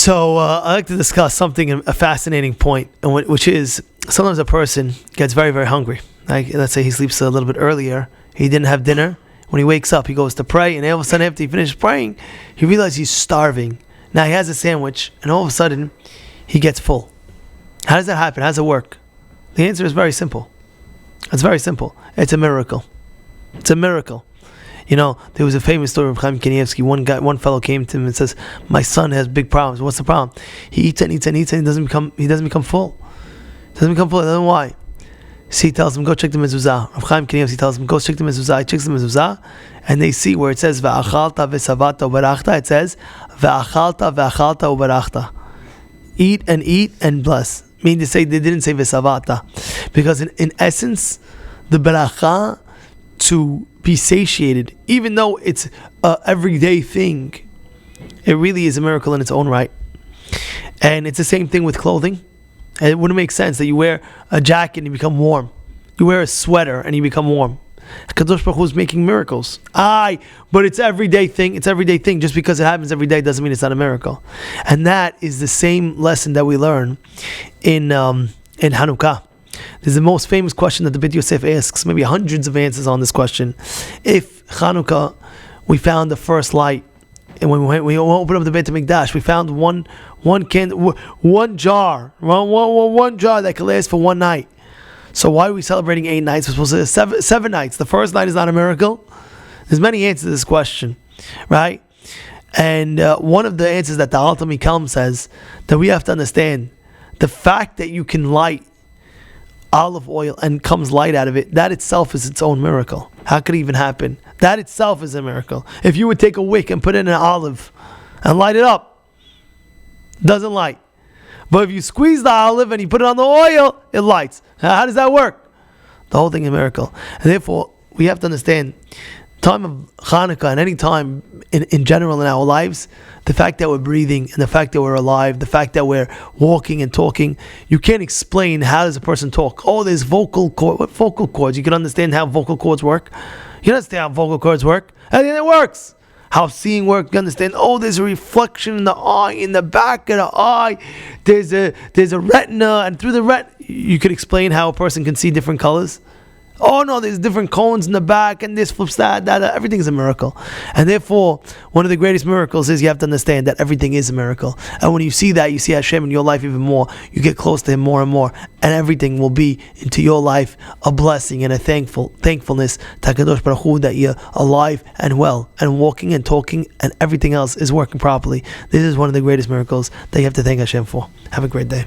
So I like to discuss something, a fascinating point, which is sometimes a person gets very, very hungry. Like, let's say he sleeps a little bit earlier, he didn't have dinner. When he wakes up, he goes to pray, and all of a sudden, after he finishes praying, he realizes he's starving. Now he has a sandwich, and all of a sudden, he gets full. How does that happen? How does it work? The answer is very simple. It's very simple. It's a miracle. It's a miracle. You know, there was a famous story of Chaim Kanievsky. One fellow came to him and says, "My son has big problems. What's the problem? He eats and eats and eats, and he doesn't become full. He doesn't become full. I don't know why." So he tells him, "Go check the mezuzah." Rav Chaim Kanievsky tells him, "Go check the mezuzah." He checks the mezuzah, and they see where it says "Va'achalta v'savata u'barachta." It says "Va'achalta v'achalta u'barachta." Eat and bless. Meaning to say, they didn't say "v'savata," because in essence, the beracha, to be satiated, even though it's a everyday thing, it really is a miracle in its own right. And it's the same thing with clothing. And it wouldn't make sense that you wear a jacket and you become warm. You wear a sweater and you become warm. Kadosh Baruch Hu is making miracles. But it's everyday thing. It's everyday thing. Just because it happens every day doesn't mean it's not a miracle. And that is the same lesson that we learn in Hanukkah. This is the most famous question that the Rabbi Yosef asks. Maybe hundreds of answers on this question. If Hanukkah, we found the first light, and when we opened up the Beit HaMikdash, we found one jar that could last for one night. So why are we celebrating 8 nights? We're supposed to have seven nights. The first night is not a miracle. There's many answers to this question, right? And one of the answers that the Alta Mikalm says, that we have to understand, the fact that you can light olive oil and comes light out of it, that itself is its own miracle. How could it even happen? That itself is a miracle. If you would take a wick and put it in an olive and light it up, doesn't light. But if you squeeze the olive and you put it on the oil, it lights. How does that work? The whole thing is a miracle. And therefore, we have to understand, time of Hanukkah and any time in general in our lives, the fact that we're breathing and the fact that we're alive, the fact that we're walking and talking, you can't explain how does a person talk. Oh, there's vocal cords. What vocal cords? You can understand how vocal cords work. You understand how vocal cords work. And then it works. How seeing works, you understand. Oh, there's a reflection in the eye, in the back of the eye. There's a retina, and through the retina, you could explain how a person can see different colors. Oh no, there's different cones in the back, and this flips that. Everything is a miracle. And therefore, one of the greatest miracles is you have to understand that everything is a miracle. And when you see that, you see Hashem in your life even more. You get close to Him more and more. And everything will be into your life a blessing and a thankfulness to HaKadosh Baruch Hu that you're alive and well and walking and talking and everything else is working properly. This is one of the greatest miracles that you have to thank Hashem for. Have a great day.